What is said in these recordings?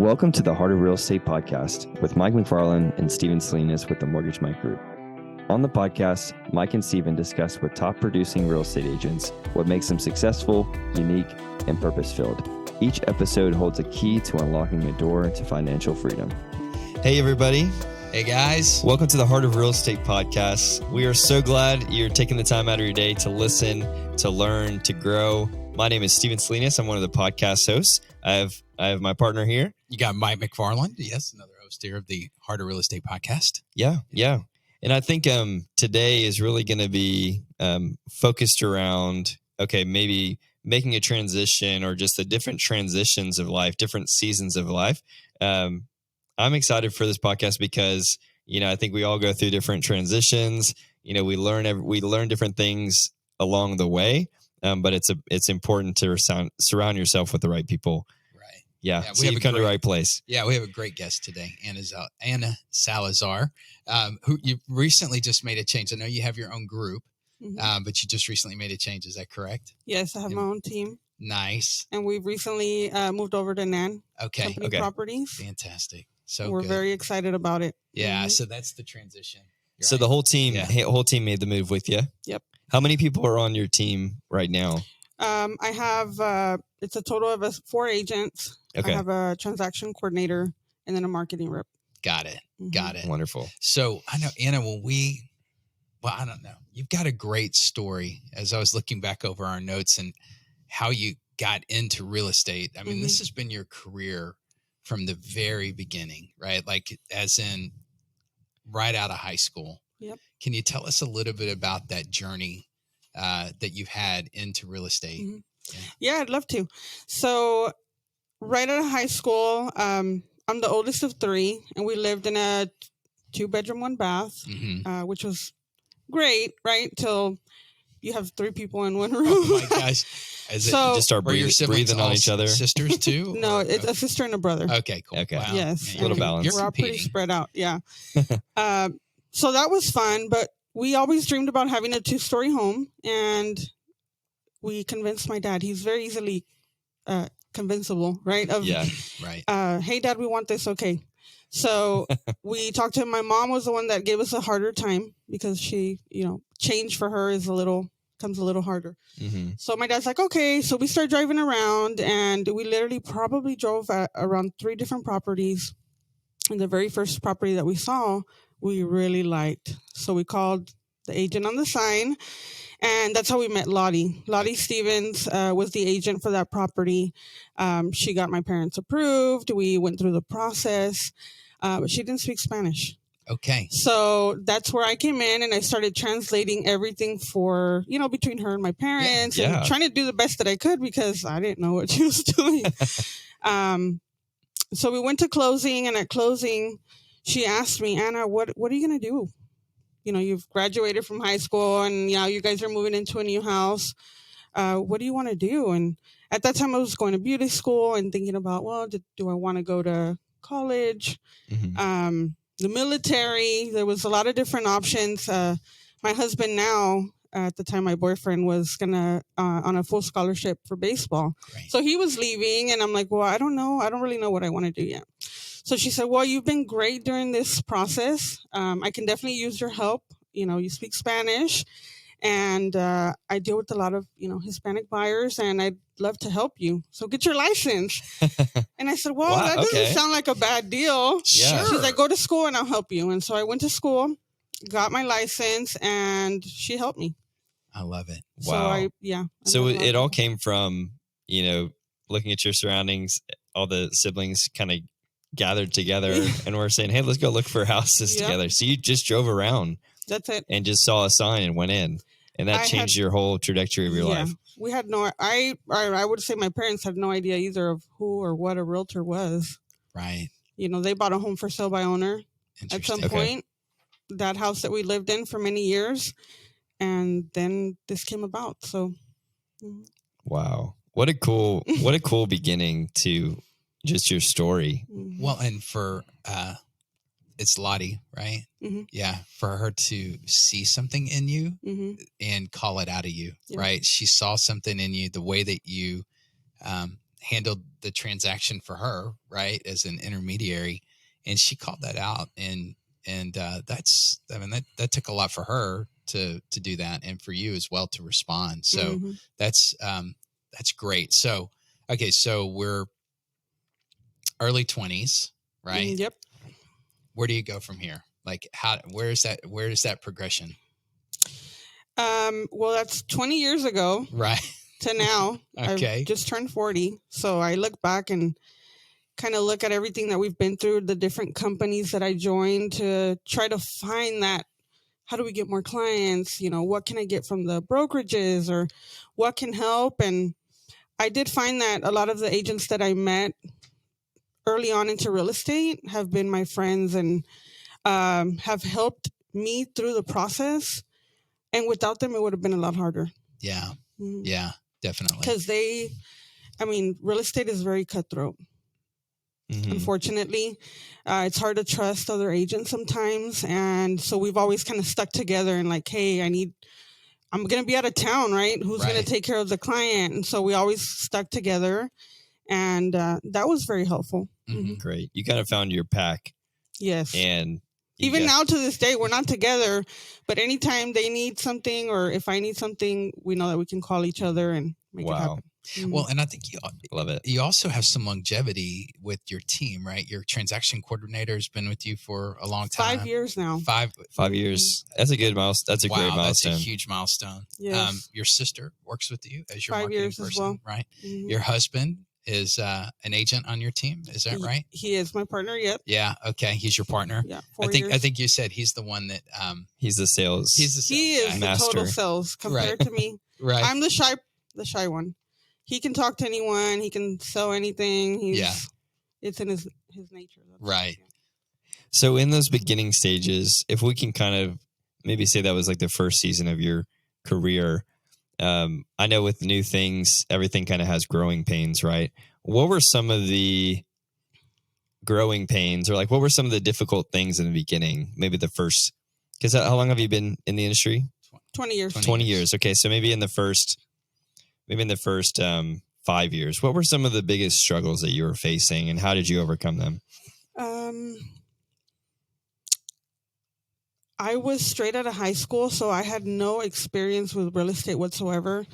Welcome to the Heart of Real Estate podcast with Mike McFarland and Steven Salinas with the Mortgage Mike Group. On the podcast, Mike and Steven discuss with top producing real estate agents what makes them successful, unique, and purpose-filled. Each episode holds a key to unlocking a door to financial freedom. Hey, everybody. Hey, guys. Welcome to the Heart of Real Estate podcast. We are so glad you're taking the time out of your day to listen, to learn, to grow. My name is Steven Salinas. I'm one of the podcast hosts. I have my partner here. You got Mike McFarland. Yes, another host here of the Heart of Real Estate podcast. Yeah. And I think today is really going to be focused around, maybe making a transition or just the different transitions of life, different seasons of life. I'm excited for this podcast because, I think we all go through different transitions. We learn different things along the way, but it's important to surround yourself with the right people. Right. Yeah. So you've come to the right place. Yeah. We have a great guest today, Anna Salazar, who you recently just made a change. I know you have your own group, but you just recently made a change. Is that correct? Yes, I have my own team. Nice. And we've recently moved over to NAN Company Properties. Fantastic. So we're very excited about it. Yeah. So that's the transition. So the whole team made the move with you. Yep. How many people are on your team right now? I have, it's a total of 4 agents. Okay. I have a transaction coordinator and then a marketing rep. Got it. Got it. Wonderful. So I know, Anna, I don't know. You've got a great story as I was looking back over our notes and how you got into real estate. I mean, this has been your career from the very beginning, right? Like as in right out of high school. Yep. Can you tell us a little bit about that journey that you've had into real estate? Yeah, I'd love to. So right out of high school, I'm the oldest of 3, and we lived in a 2-bedroom, 1 bath, which was great, right? Till you have 3 people in one room. Oh my gosh. You just start breathing on each other. Sisters too? No, it's a sister and a brother. Okay, cool. Okay. Wow. Yes. A little balance. We're all pretty spread out. Yeah. So that was fun, but we always dreamed about having a 2-story home, and we convinced my dad. He's very easily convincible, right? Right. Hey, Dad, we want this. Okay. So we talked to him. My mom was the one that gave us a harder time because she, change for her comes a little harder. So my dad's like, okay. So we start driving around, and we literally probably drove around 3 different properties. And the very first property that we saw, we really liked. So we called the agent on the sign, and that's how we met Lottie. Lottie Stevens was the agent for that property. She got my parents approved. We went through the process, but she didn't speak Spanish. Okay. So that's where I came in, and I started translating everything for, between her and my parents and trying to do the best that I could because I didn't know what she was doing. So we went to closing, and at closing, she asked me, Anna, what are you going to do? You've graduated from high school, and you guys are moving into a new house. What do you want to do? And at that time I was going to beauty school and thinking about, well, do I want to go to college? The military, there was a lot of different options. My husband now, at the time, my boyfriend was gonna on a full scholarship for baseball. Great. So he was leaving, and I'm like, well, I don't know. I don't really know what I want to do yet. So she said, well, you've been great during this process. I can definitely use your help. You speak Spanish, and I deal with a lot of, Hispanic buyers, and I'd love to help you. So get your license. And I said, well, that doesn't sound like a bad deal. Sure. She's like, go to school and I'll help you. And so I went to school, got my license, and she helped me. I love it. Wow. So it all came from, looking at your surroundings, all the siblings kind of gathered together and we're saying, hey, let's go look for houses together. So you just drove around. That's it. And just saw a sign and went in. And that changed your whole trajectory of your life. We had I would say my parents had no idea either of who or what a realtor was. Right. They bought a home for sale by owner at some point, that house that we lived in for many years. And then this came about. So. Wow. What a cool beginning to just your story. Well, and for, it's Lottie, right? Yeah. For her to see something in you and call it out of you, right? She saw something in you, the way that you handled the transaction for her, right, as an intermediary, and she called that out, and that's, I mean, that took a lot for her to do that, and for you as well to respond. So that's great. So okay, so we're early 20s, right? Yep. Where do you go from here? Like where is that progression? Well, that's 20 years ago. Right. To now. Okay. I've just turned 40. So I look back and kind of look at everything that we've been through, the different companies that I joined to try to find that, how do we get more clients? What can I get from the brokerages, or what can help? And I did find that a lot of the agents that I met early on into real estate have been my friends and have helped me through the process. And without them, it would have been a lot harder. Yeah. Yeah, definitely. Because real estate is very cutthroat. Unfortunately, it's hard to trust other agents sometimes. And so we've always kind of stuck together and like, hey, I'm going to be out of town, right? Who's going to take care of the client? And so we always stuck together. And that was very helpful. Great. You kind of found your pack. Yes. And even now to this day, we're not together, but anytime they need something or if I need something, we know that we can call each other and make it happen. Well, and I think love it. You also have some longevity with your team, right? Your transaction coordinator has been with you for a long time. 5 years now. 5 years. That's a good milestone. That's a great milestone. That's a huge milestone. Yes. Your sister works with you as your 5 marketing years person, as well. Right? Your husband is an agent on your team. Is that right? He is my partner. Yep. Yeah. Okay. He's your partner. Yeah. I think you said he's the one that he's the sales. He is the total sales compared to me. Right. I'm the shy one. He can talk to anyone. He can sell anything. It's in his nature. Right. So in those beginning stages, if we can kind of maybe say that was like the first season of your career, I know with new things, everything kind of has growing pains, right? What were some of the growing pains, or like what were some of the difficult things in the beginning? Maybe the first, because how long have you been in the industry? 20 years. 20 years. Okay. So maybe in the first 5 years, what were some of the biggest struggles that you were facing and how did you overcome them? I was straight out of high school, so I had no experience with real estate whatsoever.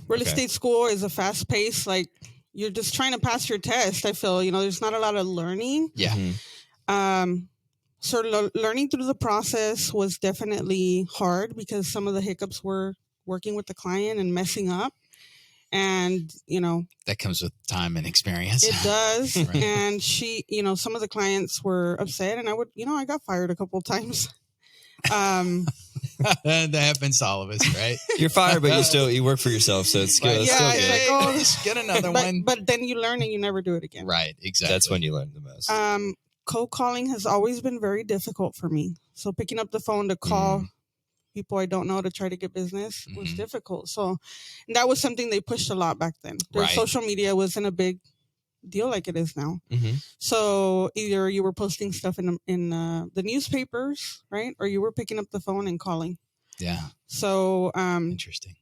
Real estate school is a fast pace, like you're just trying to pass your test. I feel, there's not a lot of learning. Yeah. So learning through the process was definitely hard because some of the hiccups were working with the client and messing up. And, that comes with time and experience. It does. Right. And she, some of the clients were upset and I got fired a couple of times. That happens to all of us, right? You're fired, but you work for yourself. So it's good. Just get another one. But then you learn and you never do it again. Right. Exactly. That's when you learn the most. Cold calling has always been very difficult for me. So picking up the phone to call people I don't know to try to get business was difficult. So that was something they pushed a lot back then. Social media wasn't a big deal like it is now. So either you were posting stuff in the newspapers, right? Or you were picking up the phone and calling. Yeah. So interesting.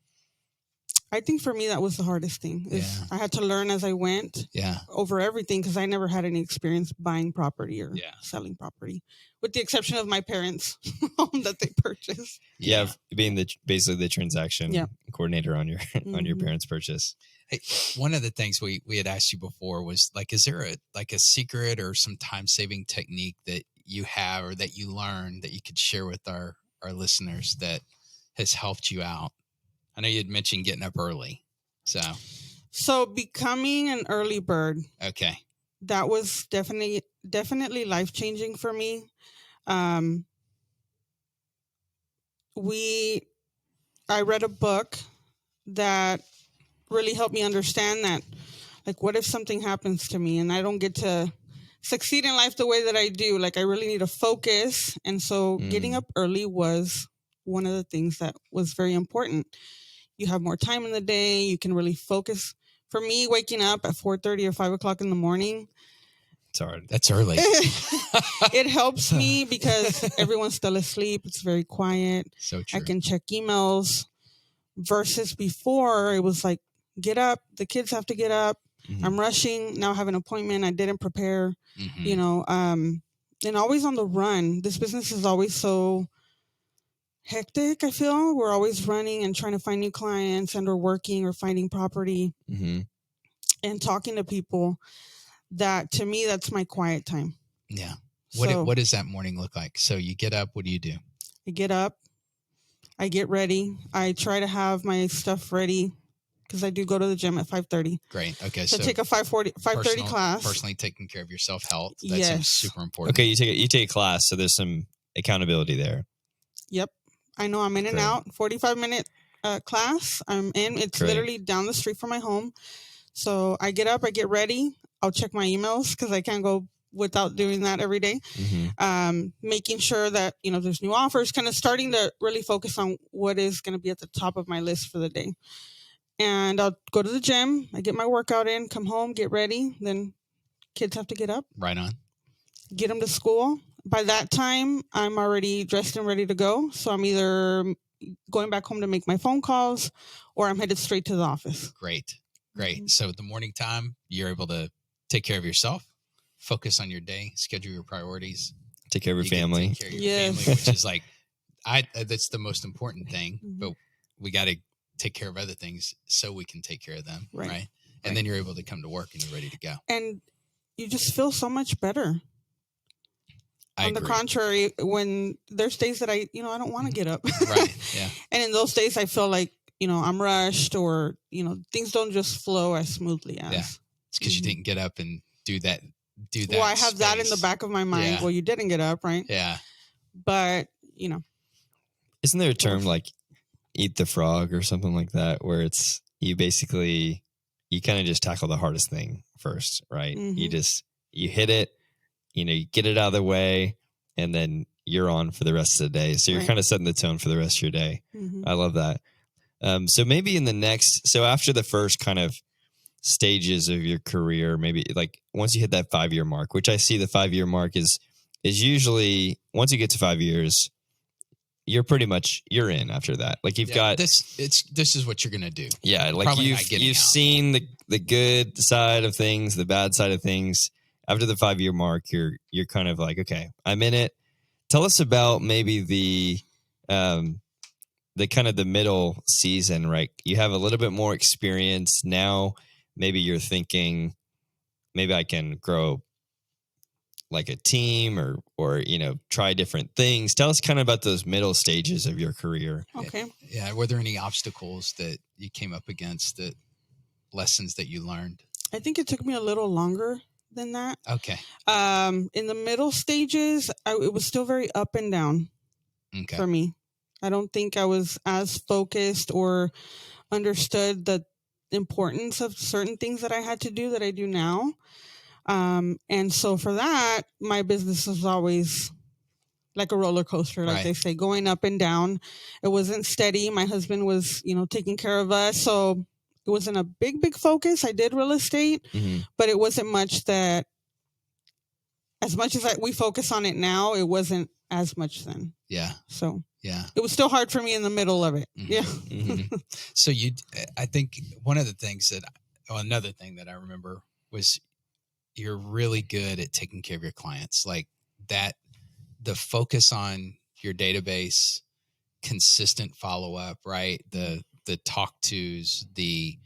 I think for me that was the hardest thing. I had to learn as I went over everything because I never had any experience buying property or selling property, with the exception of my parents' home that they purchased. Yeah, being basically the transaction coordinator on your on your parents' purchase. Hey, one of the things we had asked you before was like, is there a secret or some time-saving technique that you have or that you learned that you could share with our listeners that has helped you out? I know you had mentioned getting up early. So becoming an early bird. Okay. That was definitely life-changing for me. I read a book that really helped me understand that, like, what if something happens to me and I don't get to succeed in life the way that I do? Like, I really need to focus. And so getting up early was one of the things that was very important. You have more time in the day. You can really focus. For me, waking up at 4:30 or 5 o'clock in the morning, it's hard. That's early. It helps me because everyone's still asleep. It's very quiet. So true. I can check emails versus before it was like, get up. The kids have to get up. I'm rushing. Now I have an appointment. I didn't prepare, you know, and always on the run. This business is always so hectic. I feel we're always running and trying to find new clients and or working or finding property and talking to people. That to me, that's my quiet time. Yeah. What does that morning look like? So you get up, what do you do? I get up, I get ready. I try to have my stuff ready because I do go to the gym at 5:30. Great. Okay. So take a 5:30 class. Personally taking care of your self-health. That seems super important. Okay. You take a class. So there's some accountability there. Yep. I know I'm in and out. 45-minute class. I'm in. It's literally down the street from my home. So I get up, I get ready. I'll check my emails because I can't go without doing that every day. Making sure that, you know, there's new offers, kind of starting to really focus on what is going to be at the top of my list for the day. And I'll go to the gym. I get my workout in, come home, get ready. Then kids have to get up. Right on. Get them to school. By that time, I'm already dressed and ready to go. So I'm either going back home to make my phone calls or I'm headed straight to the office. Great. So the morning time, you're able to take care of yourself, focus on your day, schedule your priorities, take care of your family. Take care of your family, which is like, that's the most important thing, but we got to take care of other things so we can take care of them. Right. And then you're able to come to work and you're ready to go. And you just feel so much better. On the contrary, when there's days that I don't want to get up. Right. Yeah. And in those days, I feel like, you know, I'm rushed or, you know, things don't just flow as smoothly as. Yeah. It's because you didn't get up and do that. Well, I have that in the back of my mind. Yeah. Well, you didn't get up, right? Yeah. But, you know. Isn't there a term like eat the frog or something like that, where it's you kind of just tackle the hardest thing first, right? You hit it, you know, you get it out of the way, and then you're on for the rest of the day. So you're kind of setting the tone for the rest of your day. I love that. So maybe after the first kind of stages of your career, maybe like once you hit that 5-year mark, which I see the 5-year mark is usually once you get to 5 years, you're in after that. Like you've got this is what you're going to do. Yeah. Like you've seen the good side of things, the bad side of things. After the 5-year mark, you're kind of like, okay, I'm in it. Tell us about maybe the kind of the middle season, right? You have a little bit more experience now. Maybe you're thinking, maybe I can grow like a team or, you know, try different things. Tell us kind of about those middle stages of your career. Okay. Yeah. Were there any obstacles that you came up against, lessons that you learned? I think it took me a little longer than that. Okay. In the middle stages, it was still very up and down for me. I don't think I was as focused or understood the importance of certain things that I had to do that I do now. And so for that, my business was always like a roller coaster, like they say, going up and down. It wasn't steady. My husband was, you know, taking care of us. So it wasn't a big focus. I did real estate, but it wasn't much that, as much as we focus on it now, it wasn't as much then. Yeah. So yeah, it was still hard for me in the middle of it. Yeah. So I think another thing that I remember was you're really good at taking care of your clients. Like that, the focus on your database, consistent follow-up, right? The talk tos, the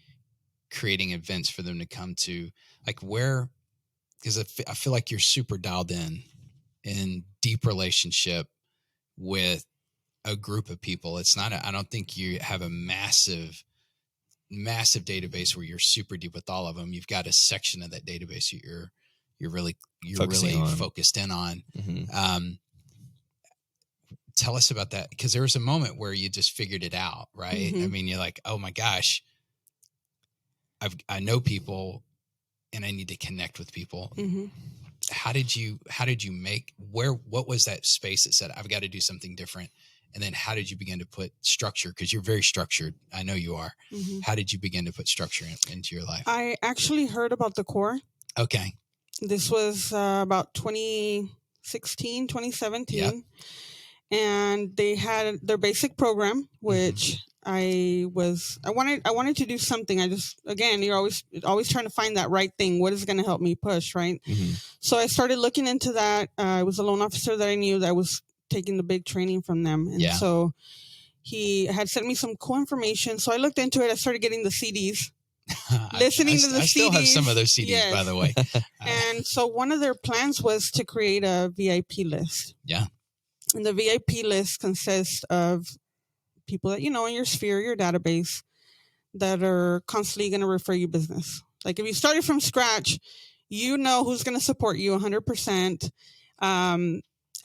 creating events for them to come to, like because I feel like you're super dialed in deep relationship with a group of people. It's not, I don't think you have a massive database where you're super deep with all of them. You've got a section of that database that you're really focused in on. Tell us about that, because there was a moment where you just figured it out, right? I mean, you're like, oh my gosh, I know people and I need to connect with people. How did you what was that space that said, I've got to do something different? And then how did you begin to put structure? Because you're very structured. I know you are. How did you begin to put structure into your life? I actually heard about the core. Okay. This was about 2016, 2017. Yep. and they had their basic program, which I wanted to do something. You're always trying to find that right thing. What is going to help me push, right? So I started looking into that. I was a loan officer that I knew that was taking the big training from them. And so he had sent me some cool information. So I looked into it. I started getting the CDs, listening to the CDs. I still have some of those CDs, by the way. And so one of their plans was to create a VIP list. Yeah. And the VIP list consists of people that you know in your sphere, your database, that are constantly going to refer you business. Like if you started from scratch, you know who's going to support you 100%.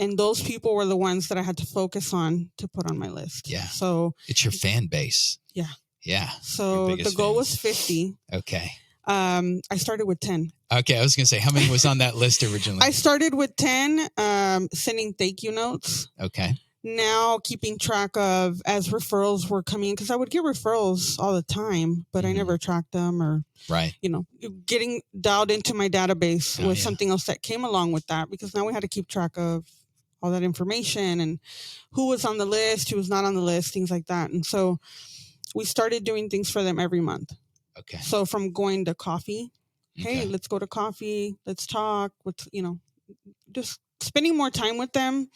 And those people were the ones that I had to focus on to put on my list. Yeah. So it's your fan base. Yeah. Yeah. So the goal was 50. Okay. I started with 10. Okay. I was going to say, how many was on that list originally? I started with 10, sending thank you notes. Okay. Now keeping track of as referrals were coming in, because I would get referrals all the time, but I never tracked them or, getting dialed into my database was something else that came along with that, because now we had to keep track of all that information and who was on the list, who was not on the list, things like that. And so we started doing things for them every month. Okay. So from going to coffee, hey, let's go to coffee, let's talk, just spending more time with them.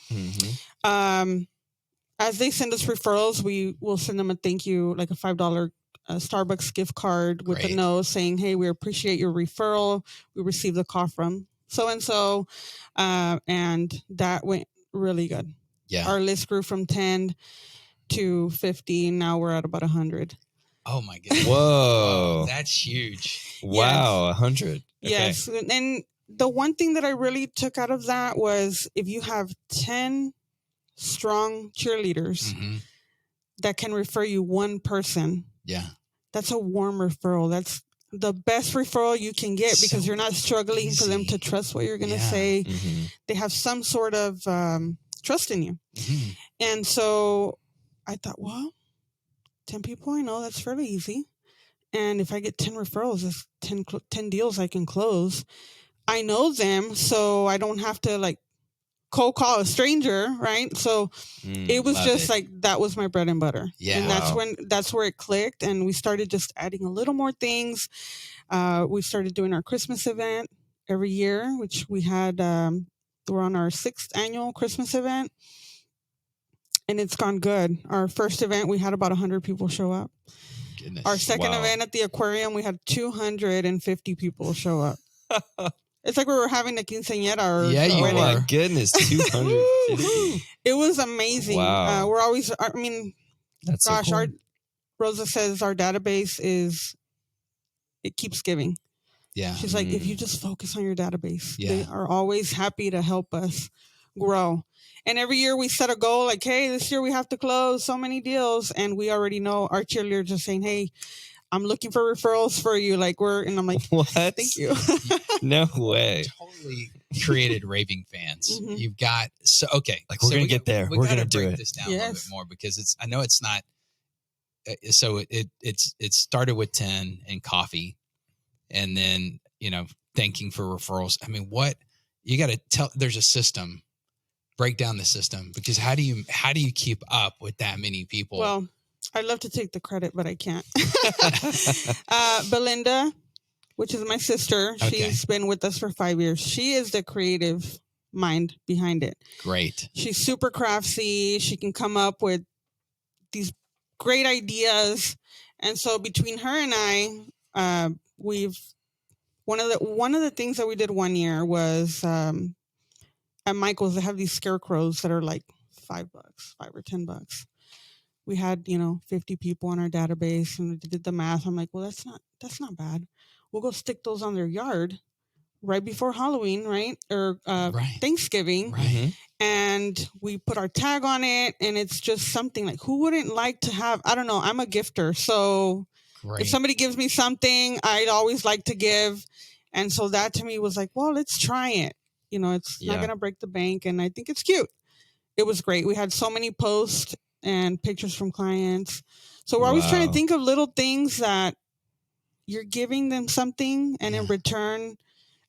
As they send us referrals, we will send them a thank you, like a $5 Starbucks gift card with a note saying, hey, we appreciate your referral. We received a call from so-and-so. And that went really good. Yeah. Our list grew from 10 to 50. Now we're at about 100. Oh my goodness. Whoa. That's huge. Wow. 100. Okay. Yes. And the one thing that I really took out of that was if you have 10 strong cheerleaders that can refer you one person. Yeah. That's a warm referral. That's the best referral you can get, because you're not struggling for them to trust what you're going to say. They have some sort of trust in you. And so I thought, well, 10 people I know, that's fairly easy. And if I get 10 referrals, that's 10 deals I can close. I know them, so I don't have to cold call a stranger, right? So it was just that was my bread and butter. Yeah. And that's where it clicked. And we started just adding a little more things. We started doing our Christmas event every year, which we had, we're on our 6th annual Christmas event. And it's gone good. Our first event, we had about 100 people show up. Goodness. Our second event at the aquarium, we had 250 people show up. It's like we were having a quinceañera. Oh my goodness, 250. It was amazing. Wow. We're always, that's so cool. Rosa says our database it keeps giving. Yeah. She's like, if you just focus on your database, they are always happy to help us grow. And every year we set a goal like, hey, this year we have to close so many deals. And we already know our cheerleaders are saying, hey, I'm looking for referrals for you. And I'm like, what? Thank you. No way. Totally created raving fans. You've got, okay. We're going to get there. We're going to do it. This down a little bit more, because I know it's not, so it started with 10 and coffee, and then, thanking for referrals. I mean, what you got to tell, there's a system, break down the system, because how do you keep up with that many people? Well, I'd love to take the credit, but I can't. Belinda, which is my sister, she's been with us for 5 years. She is the creative mind behind it. Great. She's super crafty. She can come up with these great ideas. And so between her and I, one of the things that we did one year was at Michael's, they have these scarecrows that are like $5 or $10. We had, 50 people on our database, and we did the math. I'm like, well, that's not bad. We'll go stick those on their yard right before Halloween, right? Or Thanksgiving. Right. And we put our tag on it, and it's just something like, who wouldn't like to have, I don't know, I'm a gifter. So if somebody gives me something, I'd always like to give. And so that to me was like, well, let's try it. It's not going to break the bank. And I think it's cute. It was great. We had so many posts and pictures from clients. So we're always trying to think of little things that you're giving them something, and in return,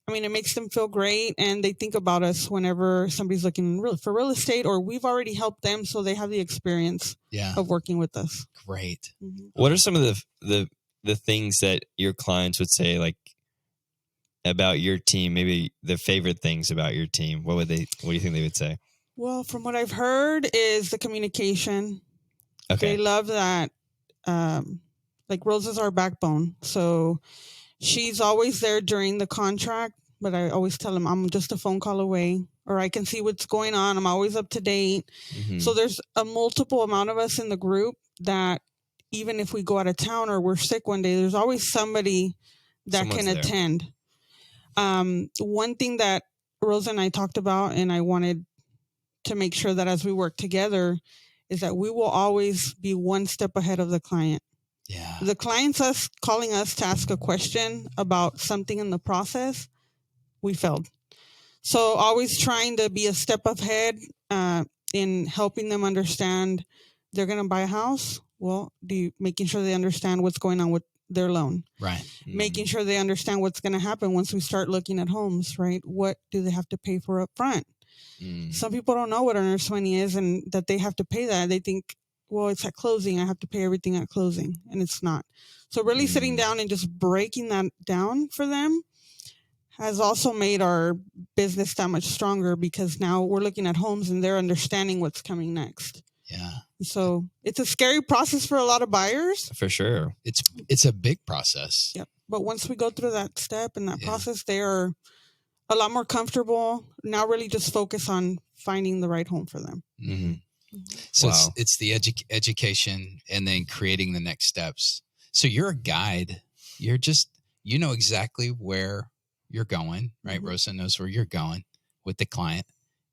I mean, it makes them feel great, and they think about us whenever somebody's looking for real estate, or we've already helped them, so they have the experience of working with us. Great. Mm-hmm. What are some of the things that your clients would say, like, about your team? Maybe the favorite things about your team. What do you think they would say? Well, from what I've heard is the communication. Okay. They love that. Like, Rose is our backbone, so she's always there during the contract, but I always tell them I'm just a phone call away, or I can see what's going on. I'm always up to date. Mm-hmm. So there's a multiple amount of us in the group that even if we go out of town or we're sick one day, there's always somebody that Someone's can attend. One thing that Rosa and I talked about, and I wanted to make sure that as we work together, is that we will always be one step ahead of the client. Yeah. The client's calling us to ask a question about something in the process, we failed. So always trying to be a step ahead in helping them understand they're going to buy a house. Well, making sure they understand what's going on with their loan. Right. Mm-hmm. Making sure they understand what's going to happen once we start looking at homes, right? What do they have to pay for up front? Some people don't know what earnest money is and that they have to pay that. They think, well, it's at closing. I have to pay everything at closing. And it's not. So really sitting down and just breaking that down for them has also made our business that much stronger, because now we're looking at homes and they're understanding what's coming next. Yeah. So it's a scary process for a lot of buyers. For sure. It's a big process. Yep. But once we go through that step and that process, they are a lot more comfortable. Now really just focus on finding the right home for them. Mm-hmm. So it's the education and then creating the next steps. So you're a guide. You're just, you know exactly where you're going, right? Mm-hmm. Rosa knows where you're going with the client,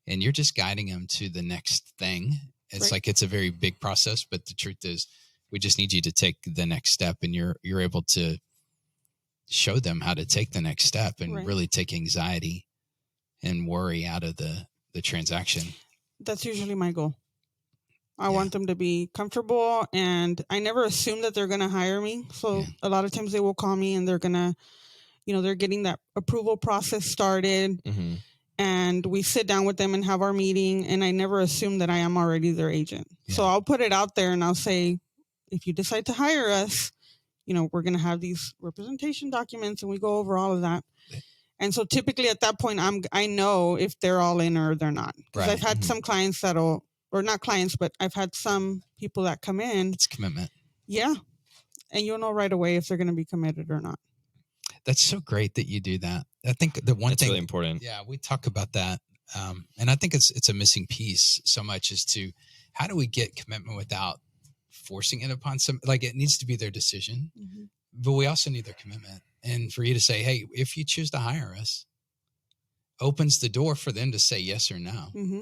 and you're just guiding them to the next thing. It's like, it's a very big process, but the truth is we just need you to take the next step, and you're able to show them how to take the next step and really take anxiety and worry out of the transaction. That's usually my goal. I want them to be comfortable, and I never assume that they're going to hire me. So a lot of times they will call me and they're going to, they're getting that approval process started, and we sit down with them and have our meeting. And I never assume that I am already their agent. Yeah. So I'll put it out there and I'll say, if you decide to hire us, we're going to have these representation documents, and we go over all of that. And so typically at that point, I know if they're all in or they're not. Because I've had some clients or not clients, but I've had some people that come in. It's commitment. Yeah. And you'll know right away if they're going to be committed or not. That's so great that you do that. I think the one thing, really important. Yeah, we talk about that. And I think it's a missing piece so much as to how do we get commitment without forcing it upon some, like it needs to be their decision, but we also need their commitment. And for you to say, hey, if you choose to hire us, opens the door for them to say yes or no. Mm-hmm.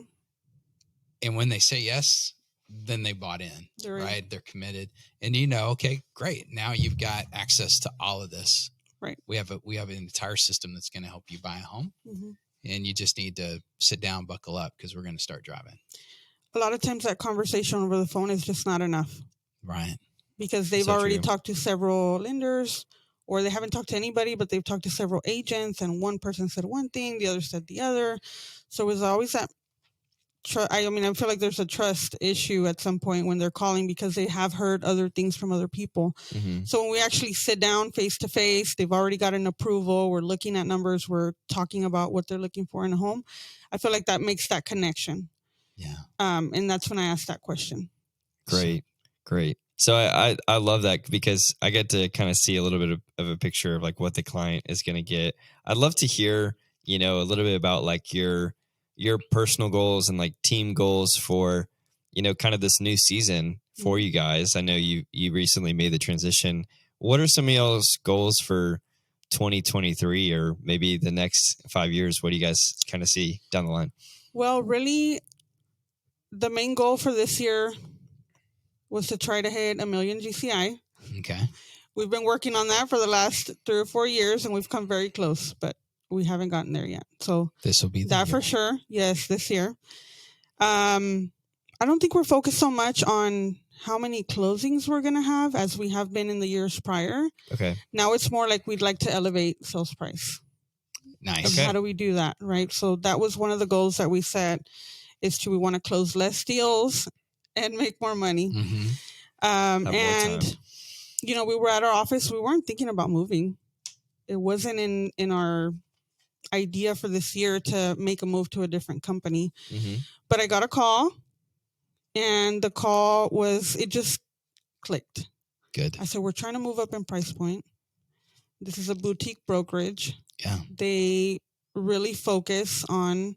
And when they say yes, then they bought in, right? They're committed. And okay, great. Now you've got access to all of this. Right. We have an entire system that's going to help you buy a home. Mm-hmm. And you just need to sit down, buckle up, because we're going to start driving. A lot of times that conversation over the phone is just not enough. Right. Because they've already talked to several lenders, or they haven't talked to anybody, but they've talked to several agents, and one person said one thing, the other said the other. So it's always that. I feel like there's a trust issue at some point when they're calling, because they have heard other things from other people. Mm-hmm. So when we actually sit down face to face, they've already got an approval. We're looking at numbers. We're talking about what they're looking for in a home. I feel like that makes that connection. Yeah. And that's when I ask that question. Great. So I love that, because I get to kind of see a little bit of a picture of like what the client is going to get. I'd love to hear, a little bit about like your personal goals and like team goals for, kind of this new season for you guys. I know you recently made the transition. What are some of y'all's goals for 2023, or maybe the next 5 years? What do you guys kind of see down the line? Well, really, the main goal for this year was to try to hit 1 million GCI. Okay. We've been working on that for the last 3 or 4 years, and we've come very close, but we haven't gotten there yet. So this will be that for sure. Yes, this year. I don't think we're focused so much on how many closings we're going to have as we have been in the years prior. Okay. Now it's more like we'd like to elevate sales price. Nice. And Okay. how do we do that? Right. So that was one of the goals that we set, is we want to close less deals and make more money. Mm-hmm. Have more And, time. we were at our office. We weren't thinking about moving. It wasn't in our idea for this year to make a move to a different company. Mm-hmm. But I got a call, and the call it just clicked. Good. I said, we're trying to move up in price point. This is a boutique brokerage. Yeah. They really focus on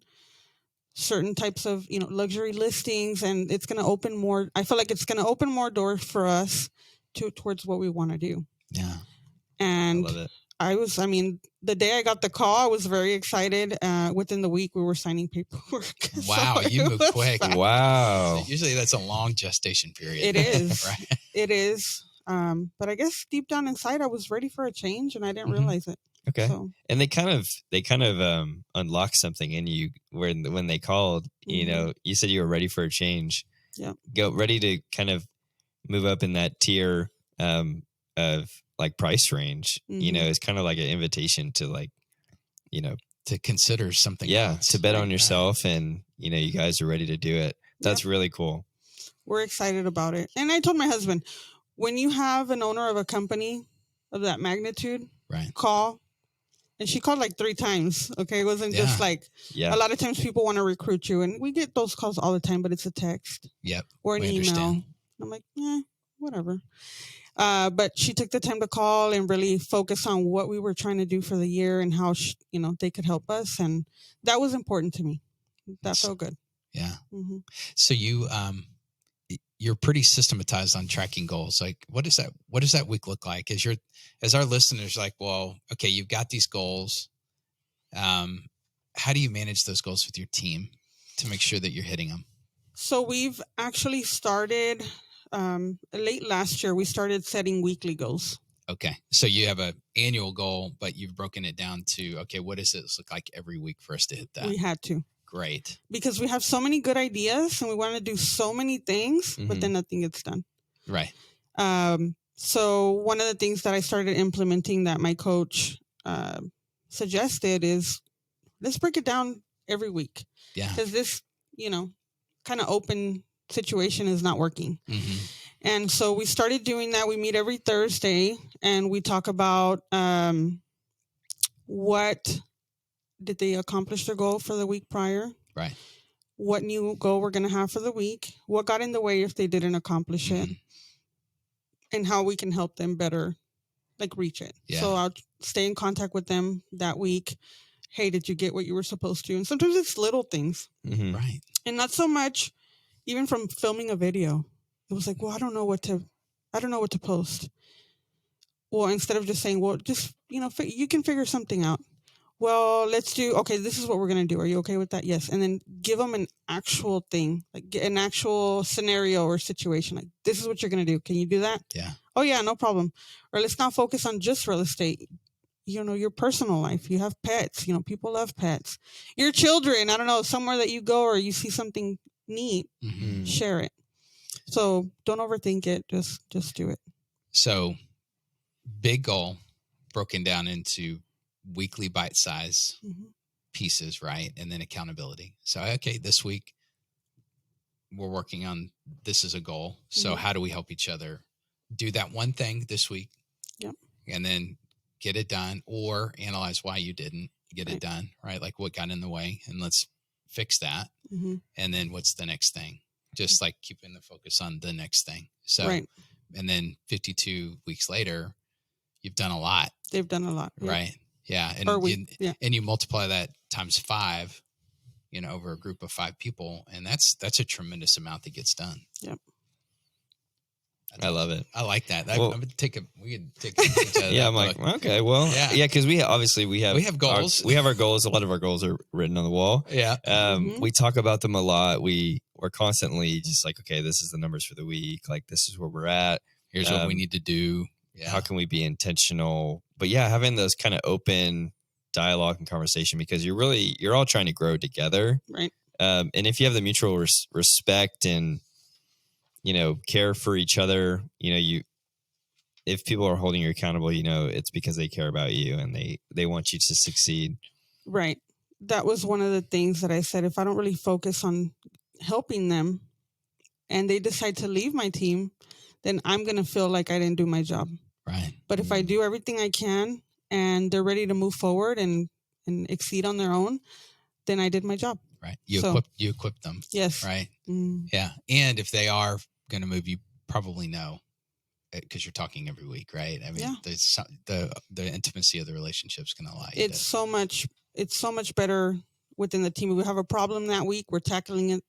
certain types of, luxury listings, and it's going to open more. I feel like it's going to open more doors for us towards what we want to do. Yeah. And I love it. the day I got the call, I was very excited. Within the week, we were signing paperwork. Wow, So you moved quick. fast. Wow. Usually that's a long gestation period. It is. Right? It is. But I guess deep down inside, I was ready for a change, and I didn't Mhm. realize it. Okay. So, And they kind of unlocked something in you when they called, Mhm. you said you were ready for a change. Yep. Go ready to kind of move up in that tier of like price range. Mhm. It's kind of like an invitation to To consider something else. to bet on Right. yourself, and you guys are ready to do it. That's really cool. we're excited about it. And I told my husband, when you have an owner of a company of that magnitude, Right. call. And she called like 3 times. Okay. It wasn't just Yeah. like, Yeah. a lot of times people want to recruit you, and we get those calls all the time, but it's a text Yep. or an We email. understand. I'm like, whatever. But she took the time to call and really focus on what we were trying to do for the year and how, they could help us. And that was important to me. That Yes. felt good. Yeah. Hmm. So you're pretty systematized on tracking goals. Like, what does that week look like? As our listeners like, well, okay, you've got these goals. How do you manage those goals with your team to make sure that you're hitting them? So we've actually started late last year. We started setting weekly goals. Okay. So you have an annual goal, but you've broken it down to, okay, what does this look like every week for us to hit that? We had to. Great. Because we have so many good ideas and we want to do so many things, but then nothing gets done. Right. So one of the things that I started implementing that my coach suggested is, let's break it down every week. Yeah. Because this, kind of open situation is not working. Mm-hmm. And so we started doing that. We meet every Thursday and we talk about what did they accomplish their goal for the week prior? Right. What new goal we're going to have for the week? What got in the way if they didn't accomplish it? And how we can help them better, reach it. Yeah. So I'll stay in contact with them that week. Hey, did you get what you were supposed to? And sometimes it's little things. Mm-hmm. Right. And not so much even from filming a video. It was like, well, I don't know what to post. Well, instead of just saying, well, just, you can figure something out. Well, this is what we're going to do. Are you okay with that? Yes. And then give them an actual thing, like an actual scenario or situation. Like, this is what you're going to do. Can you do that? Yeah. Oh, yeah, no problem. Or let's not focus on just real estate. Your personal life. You have pets. People love pets. Your children, I don't know, somewhere that you go or you see something neat, Mm-hmm. share it. So don't overthink it. Just do it. So big goal broken down into weekly bite-size pieces, right? And then accountability. So, okay, this week we're working on, this is a goal. So how do we help each other do that one thing this week? Yep. And then get it done, or analyze why you didn't get it done, right? Like what got in the way, and let's fix that. Mm-hmm. And then what's the next thing? Just like keeping the focus on the next thing. So, and then 52 weeks later, you've done a lot. They've done a lot. Yeah. Right. Yeah. And and you multiply that times 5, over a group of 5 people. And that's a tremendous amount that gets done. Yep. I love it. I like that. Well, we could take a page out of yeah, that I'm like, book. okay, well, yeah, because we have goals. We have our goals. A lot of our goals are written on the wall. Yeah. We talk about them a lot. We're constantly just like, okay, this is the numbers for the week. Like, this is where we're at. Here's what we need to do. Yeah. How can we be intentional? But yeah, having those kind of open dialogue and conversation, because you're all trying to grow together. Right. And if you have the mutual respect and, care for each other, if people are holding you accountable, it's because they care about you and they want you to succeed. Right. That was one of the things that I said, if I don't really focus on helping them and they decide to leave my team, then I'm going to feel like I didn't do my job. Right. But if I do everything I can and they're ready to move forward and exceed on their own, then I did my job. Right. You equip them. Yes. Right. Yeah. And if they are going to move, you probably know, because you're talking every week, right? I mean, the intimacy of the relationship is going to allow you. It's so much better within the team. If we have a problem that week, we're tackling it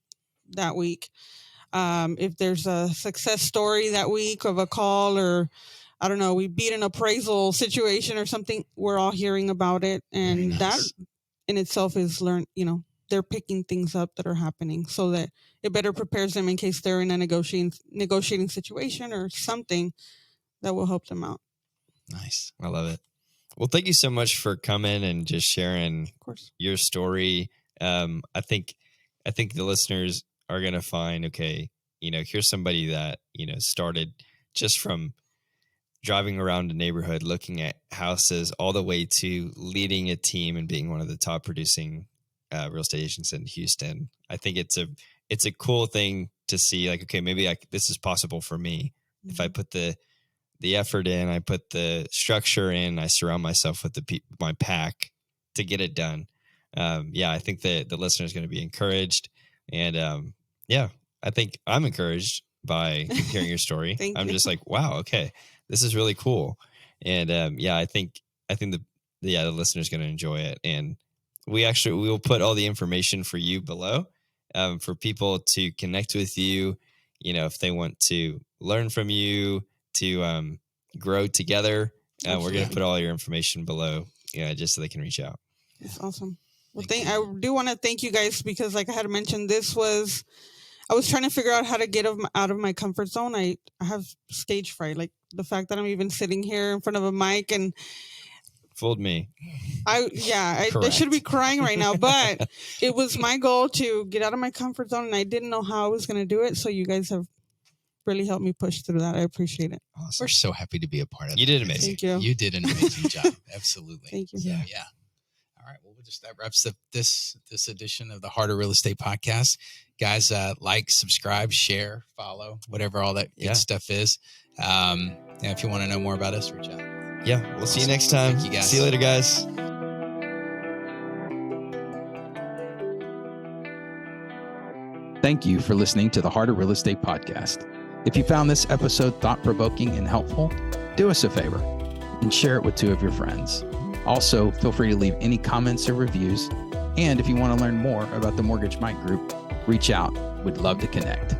that week. If there's a success story that week of a call, or I don't know, we beat an appraisal situation or something, we're all hearing about it. And that in itself is they're picking things up that are happening so that it better prepares them in case they're in a negotiating situation or something that will help them out. Nice. I love it. Well, thank you so much for coming and just sharing your story. I think the listeners are going to find, okay, here's somebody that, started just from driving around a neighborhood, looking at houses, all the way to leading a team and being one of the top producing real estate agents in Houston. I think it's a cool thing to see, like, okay, maybe this is possible for me. Mm-hmm. If I put the effort in, I put the structure in, I surround myself with my pack to get it done. I think the listener is going to be encouraged. And I think I'm encouraged by hearing your story. I'm just like, wow, okay, this is really cool. And I think the listener is going to enjoy it. And we will put all the information for you below, for people to connect with you. If they want to learn from you, to grow together, we're going to put all your information below, just so they can reach out. That's awesome. Well, I do want to thank you guys, because like I had mentioned, I was trying to figure out how to get out of my comfort zone. I have stage fright, like the fact that I'm even sitting here in front of a mic and fooled me. I should be crying right now, but it was my goal to get out of my comfort zone, and I didn't know how I was going to do it. So you guys have really helped me push through that. I appreciate it. Awesome. We're so happy to be a part of it. You did amazing. Thank you. You did an amazing job. Absolutely. Thank you. Yeah. All right. Well, that wraps up this edition of the Heart of Real Estate podcast. Guys, like, subscribe, share, follow, whatever all that good stuff is. If you want to know more about us, reach out. Yeah. We'll see you next time. Thank you, guys. See you later, guys. Thank you for listening to the Heart of Real Estate podcast. If you found this episode thought-provoking and helpful, do us a favor and share it with 2 of your friends. Also, feel free to leave any comments or reviews. And if you want to learn more about the Mortgage Mike Group, reach out. We'd love to connect.